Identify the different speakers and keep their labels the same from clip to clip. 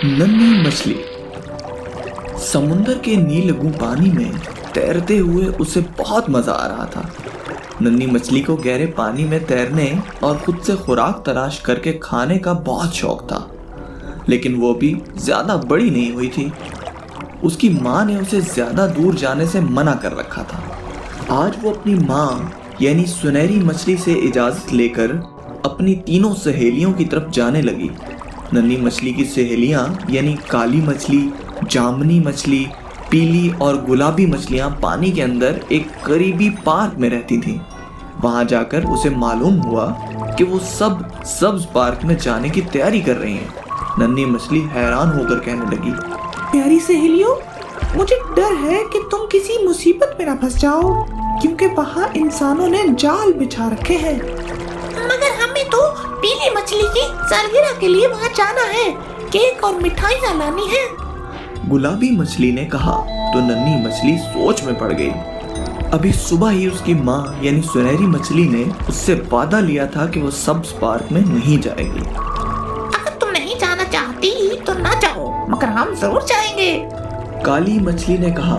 Speaker 1: नन्ही मछली। समुंदर के नीलगू पानी में तैरते हुए उसे बहुत मजा आ रहा था। नन्ही मछली को गहरे पानी में तैरने और खुद से खुराक तलाश करके खाने का बहुत शौक था, लेकिन वो भी ज्यादा बड़ी नहीं हुई थी। उसकी माँ ने उसे ज्यादा दूर जाने से मना कर रखा था। आज वो अपनी माँ यानी सुनहरी मछली से इजाजत लेकर अपनी तीनों सहेलियों की तरफ जाने लगी। नन्ही मछली की सहेलियां यानी काली मछली, जामुनी मछली, पीली और गुलाबी मछलियां पानी के अंदर एक करीबी पार्क में रहती थीं। वहां जाकर उसे मालूम हुआ कि वो सब सब्ज पार्क में जाने की तैयारी कर रही हैं। नन्ही मछली हैरान होकर कहने लगी,
Speaker 2: प्यारी सहेलियों, मुझे डर है कि तुम किसी मुसीबत में ना फंस जाओ, क्योंकि वहाँ इंसानों ने जाल बिछा रखे हैं।
Speaker 3: मगर हमें तो पीली मछली की सालगिरह के लिए वहाँ जाना है, केक और मिठाइयाँ लानी है।
Speaker 1: गुलाबी मछली ने कहा तो नन्ही मछली सोच में पड़ गई। अभी सुबह ही उसकी माँ यानी सुनहरी मछली ने उससे वादा लिया था कि वो सब्ज पार्क में नहीं जाएगी।
Speaker 3: अगर तुम नहीं जाना चाहती तो ना जाओ, मगर हम जरूर जाएंगे।
Speaker 1: काली मछली ने कहा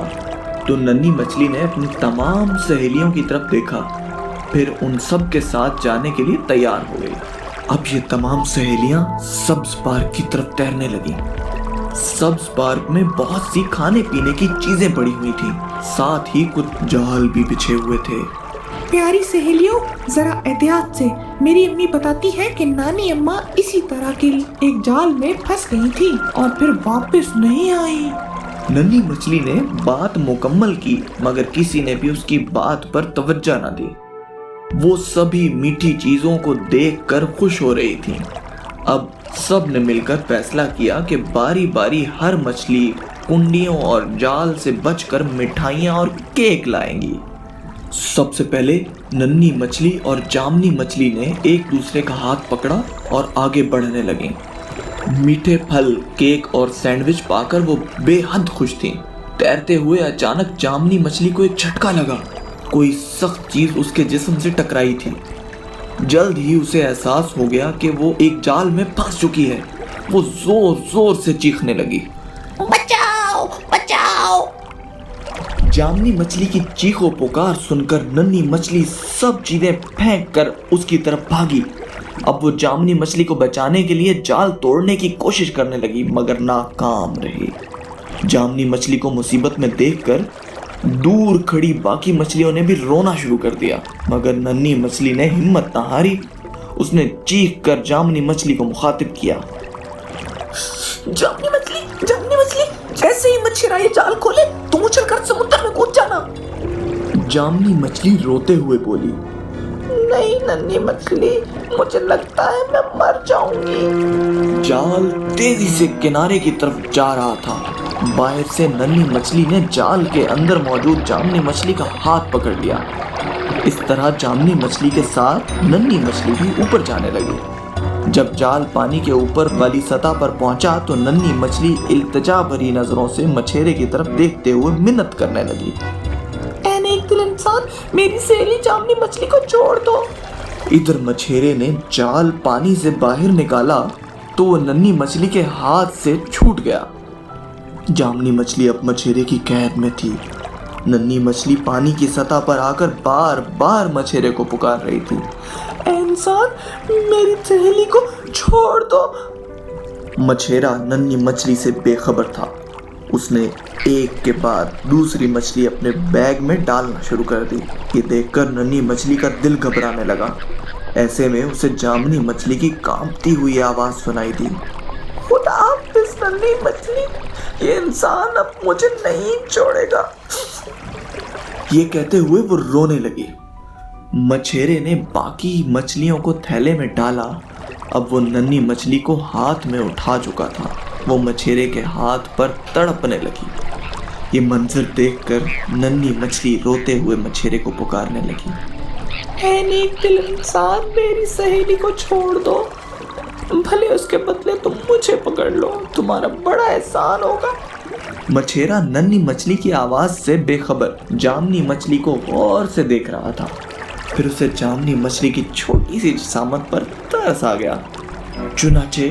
Speaker 1: तो नन्ही मछली ने अपनी तमाम सहेलियों की तरफ देखा, फिर उन सब के साथ जाने के लिए तैयार हो गई। अब ये तमाम सहेलियां सब्ज पार्क की तरफ तैरने लगी। सब्ज पार्क में बहुत सी खाने पीने की चीजें पड़ी हुई थी, साथ ही कुछ जाल भी बिछे हुए थे।
Speaker 2: प्यारी सहेलियों, जरा एहतियात से, मेरी अम्मी बताती है कि नानी अम्मा इसी तरह के एक जाल में फंस गई थी और फिर वापस नहीं आई।
Speaker 1: नन्ही मछली ने बात मुकम्मल की, मगर किसी ने भी उसकी बात पर तवज्जो न दी। वो सभी मीठी चीजों को देखकर खुश हो रही थी। अब सब ने मिलकर फैसला किया कि बारी बारी हर मछली कुंडियों और जाल से बचकर मिठाइयाँ और केक लाएंगी। सबसे पहले नन्ही मछली और जामुनी मछली ने एक दूसरे का हाथ पकड़ा और आगे बढ़ने लगी। मीठे फल, केक और सैंडविच पाकर वो बेहद खुश थी। तैरते हुए अचानक जामुनी मछली को एक झटका लगा। कोई सख्त चीज उसके जिस्म से टकराई थी। जल्द ही उसे एहसास हो गया कि वो एक जाल में फंस चुकी है। वो जोर जोर से चीखने लगी,
Speaker 3: बचाओ बचाओ।
Speaker 1: जामुनी मछली की चीखों पुकार सुनकर नन्ही मछली सब चीजें फेंक कर उसकी तरफ भागी। अब वो जामुनी मछली को बचाने के लिए जाल तोड़ने की कोशिश करने लगी, मगर नाकाम रही। जामुनी मछली को मुसीबत में देखकर दूर खड़ी बाकी मछलियों ने भी रोना शुरू कर दिया, मगर नन्ही मछली ने हिम्मत न हारी। उसने चीख कर जामुनी मछली को मुखातिब किया,
Speaker 2: जामुनी मछली, जैसे ही मच्छरा ये जाल खोले तुम उछलकर समुद्र में कूद जाना।
Speaker 1: जामुनी मछली रोते हुए बोली,
Speaker 2: नहीं नन्ही मछली, मुझे लगता है मैं मर जाऊंगी।
Speaker 1: जाल तेजी से किनारे की तरफ जा रहा था। बाहर से नन्ही मछली ने जाल के अंदर मौजूद जामुनी मछली का हाथ पकड़ लिया। इस तरह जामुनी मछली के साथ नन्ही मछली भी ऊपर जाने लगी। जब जाल पानी के ऊपर वाली सतह पर पहुंचा तो नन्ही मछली इल्तिजा भरी नजरों से मछेरे की तरफ देखते हुए मिन्नत करने लगी,
Speaker 2: एक दिल इंसान, मेरी सहेली जामुनी मछली को छोड़ दो।
Speaker 1: इधर मछेरे ने जाल पानी से बाहर निकाला तो वो नन्ही मछली के हाथ से छूट गया। जामुनी मछली अब मछेरे की कैद में थी। नन्ही मछली पानी की सतह पर आकर बार बार मछेरे को पुकार रही थी,
Speaker 2: इंसान, मेरी सहेली को छोड़ दो।
Speaker 1: मछेरा नन्ही मछली से बेखबर था। उसने एक के बाद दूसरी मछली अपने बैग में डालना शुरू कर दी। ये देखकर नन्ही मछली का दिल घबराने लगा। ऐसे में उसे जामुनी मछली की कांपती हुई आवाज सुनाई दी,
Speaker 2: खुदा हाफिज़ नन्ही मछली, ये इंसान अब मुझे नहीं छोड़ेगा।
Speaker 1: ये कहते हुए वो रोने लगी। मछेरे ने बाकी मछलियों को थैले में डाला। अब वो नन्ही मछली को हाथ में उठा चुका था। वो मछेरे के हाथ पर तड़पने लगी। ये मंजर देखकर नन्ही मछली रोते हुए मछेरे को पुकारने लगी,
Speaker 2: नेक दिल इंसान, मेरी सहेली को छोड़ दो, भले उसके बदले तुम मुझे पकड़ लो, तुम्हारा बड़ा एहसान होगा।
Speaker 1: मछेरा नन्ही मछली की आवाज से बेखबर जामुनी मछली को गौर से देख रहा था। फिर उसे जामुनी मछली की छोटी सी जिसामत पर तरस आ गया। चुनाचे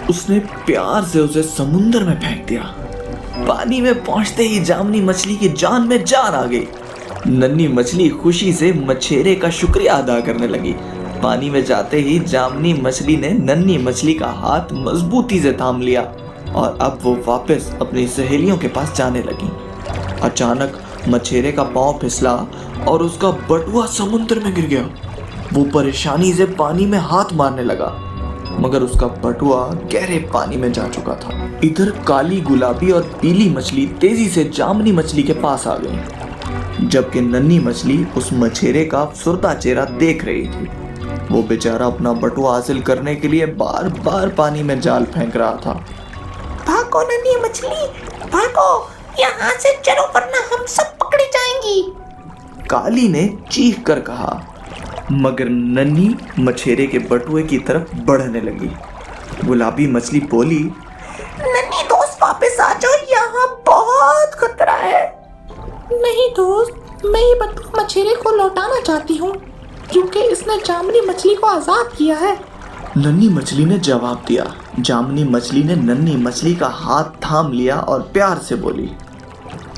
Speaker 1: उसने प्यार से उसे समुंदर में फेंक दिया। पानी में पहुंचते ही जामनी मछली की जान में जान आ गई। नन्ही मछली खुशी से मछेरे का शुक्रिया अदा करने लगी। पानी में जाते ही जामनी मछली ने नन्ही मछली का हाथ मजबूती से थाम लिया और अब वो वापस अपनी सहेलियों के पास जाने लगी। अचानक मछेरे का पांव फिसला और उसका बटुआ समुद्र में गिर गया। वो परेशानी से पानी में हाथ मारने लगा, मगर उसका बटुआ गहरे पानी में जा चुका था। इधर काली, गुलाबी और पीली मछली तेजी से जामनी मछली के पास आ गई, जबकि नन्ही मछली उस मछेरे का अफसरदा चेहरा देख रही थी। वो बेचारा अपना बटुआ हासिल करने के लिए बार बार पानी में जाल फेंक रहा था।
Speaker 3: भागो नन्ही मछली, भागो, यहाँ से चलो वरना हम सब पकड़ी जाएंगी।
Speaker 1: काली ने चीख कर कहा, मगर नन्ही मछेरे के बटुए की तरफ बढ़ने लगी। गुलाबी मछली बोली,
Speaker 3: नन्ही दोस्त वापस आ जाओ, यहाँ बहुत खतरा है।
Speaker 2: नहीं दोस्त, मैं ये बटुआ मछेरे को लौटाना चाहती हूँ क्योंकि इसने जामनी मछली को आजाद किया है।
Speaker 1: नन्ही मछली ने जवाब दिया। जामनी मछली ने नन्ही मछली का हाथ थाम लिया और प्यार से बोली,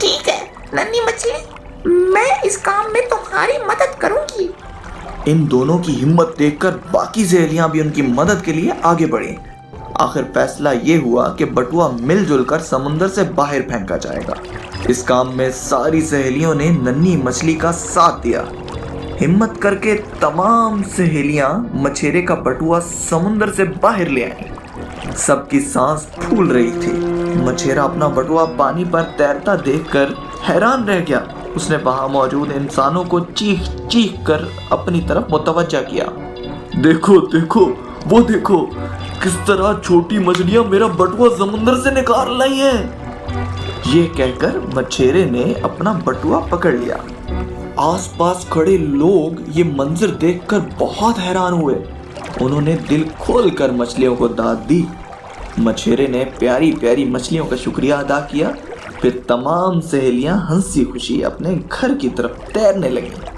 Speaker 3: ठीक है नन्ही मछली, मैं इस काम में तुम्हारी मदद करूंगी।
Speaker 1: इन दोनों की हिम्मत देखकर बाकी सहेलियां भी उनकी मदद के लिए आगे बढ़ी। आखिर फैसला ये हुआ कि बटुआ मिलजुल कर समुंदर से बाहर फेंका जाएगा। इस काम में सारी सहेलियों ने नन्ही मछली का साथ दिया। हिम्मत करके तमाम सहेलियां मछेरे का बटुआ समुंदर से बाहर ले आई। सबकी सांस फूल रही थी। मछेरा अपना बटुआ पानी पर तैरता देखकर हैरान रह गया। उसने वहां मौजूद इंसानों को चीख चीख कर अपनी तरफ मुतवज्जा किया। देखो देखो, वो देखो, किस तरह छोटी मछलियां मेरा बटुआ समुंदर से निकाल लाई हैं। ये कहकर मछेरे ने अपना बटुआ पकड़ लिया। आसपास खड़े लोग ये मंजर देखकर बहुत हैरान हुए। उन्होंने दिल खोलकर मछलियों को दाद दी। मछेरे ने प्यारी प्यारी मछलियों का शुक्रिया अदा किया। फिर तमाम सहेलियां हंसी खुशी अपने घर की तरफ तैरने लगीं।